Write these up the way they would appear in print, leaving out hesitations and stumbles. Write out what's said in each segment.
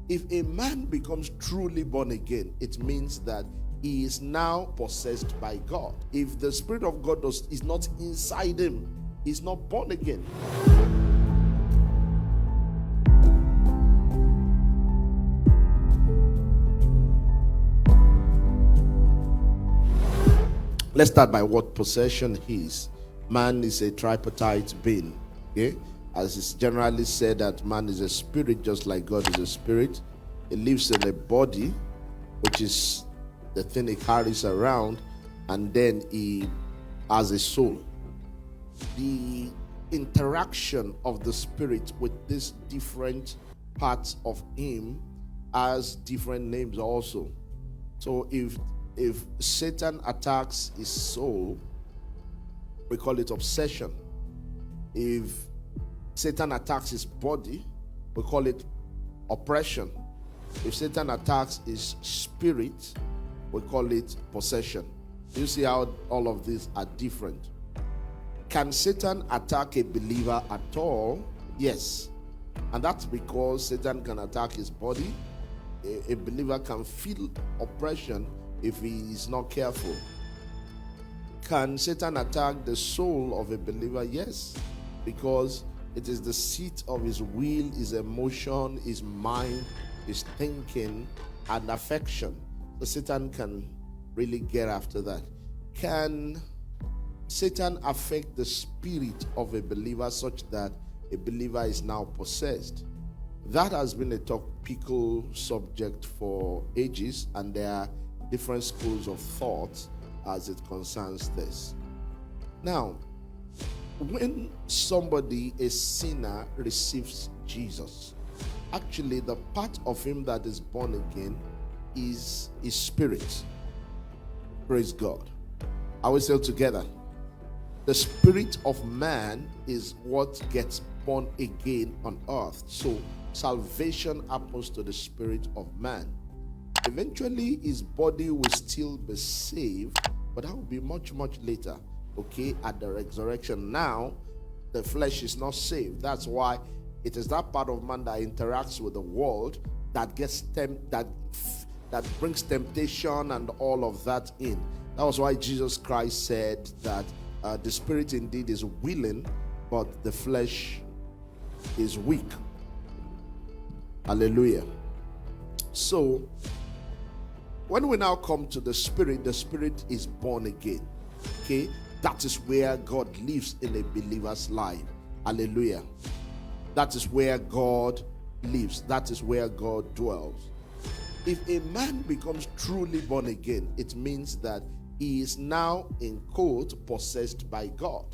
If a man becomes truly born again, it means that he is now possessed by God. If the Spirit of God is not inside him, he's not born again. Let's start by what possession is. Man is a tripartite being. Okay? As it's generally said that man is a spirit, just like God is a spirit. He lives in a body, which is the thing he carries around, and then he has a soul. The interaction of the spirit with these different parts of him has different names also. So if Satan attacks his soul, we call it obsession. If Satan attacks his body, we call it oppression. If Satan attacks his spirit, we call it possession. You see how all of these are different. Can Satan attack a believer at all? Yes. And that's because Satan can attack his body. A believer can feel oppression if he is not careful. Can Satan attack the soul of a believer? Yes, because it is the seat of his will, his emotion, his mind, his thinking, and affection. So Satan can really get after that. Can Satan affect the spirit of a believer such that a believer is now possessed? That has been a topical subject for ages, and there are different schools of thought as it concerns this. Now, when somebody, a sinner, receives Jesus, actually the part of him that is born again is his spirit. Praise God. Are we still together? The spirit of man is what gets born again on earth. So salvation happens to the spirit of man. Eventually his body will still be saved, but that will be much later, okay, at the resurrection. Now the flesh is not saved. That's why it is that part of man that interacts with the world that gets that brings temptation and all of that in. That was why Jesus Christ said that the spirit indeed is willing, but the flesh is weak. Hallelujah. So when we now come to the spirit is born again. Okay, that is where God lives in a believer's life. Hallelujah. That is where God lives. That is where God dwells. If a man becomes truly born again, it means that he is now, in quote, possessed by God.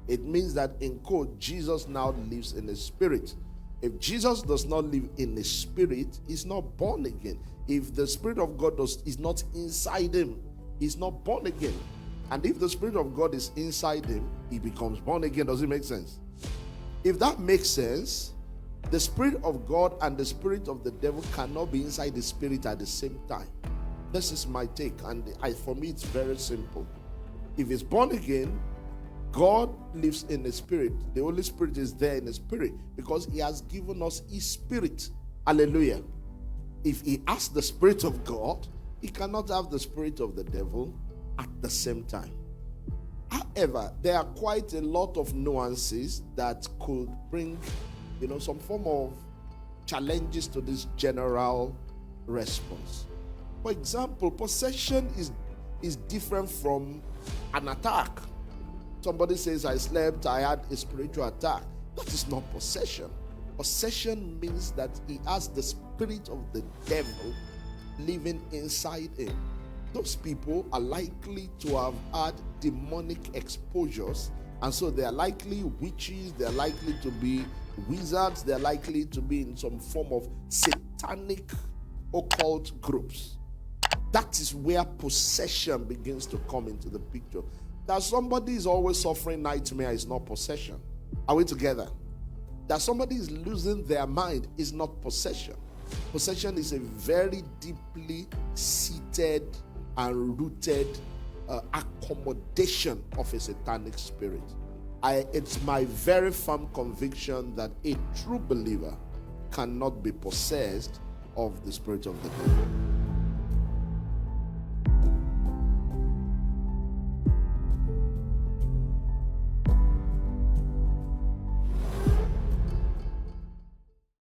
It means that, in quote, Jesus now lives in his spirit. If Jesus does not live in his spirit, he's not born again. If the Spirit of God is not inside him, he's not born again. And if the Spirit of God is inside him, he becomes born again. Does it make sense? If that makes sense, the Spirit of God and the spirit of the devil cannot be inside the spirit at the same time. This is my take, and for me it's very simple. If he's born again, God lives in the spirit. The Holy Spirit is there in the spirit because he has given us his spirit. Hallelujah. If he has the Spirit of God, he cannot have the spirit of the devil at the same time. However, there are quite a lot of nuances that could bring, some form of challenges to this general response. For example, possession is different from an attack. Somebody says, I slept, I had a spiritual attack. That is not possession. Possession means that he has the spirit of the devil living inside him. Those people are likely to have had demonic exposures, and so they are likely witches, they are likely to be wizards, they are likely to be in some form of satanic occult groups. That is where possession begins to come into the picture. That somebody is always suffering nightmare is not possession. Are we together? That somebody is losing their mind is not possession. Possession is a very deeply seated and rooted accommodation of a satanic spirit. It's my very firm conviction that a true believer cannot be possessed of the spirit of the devil.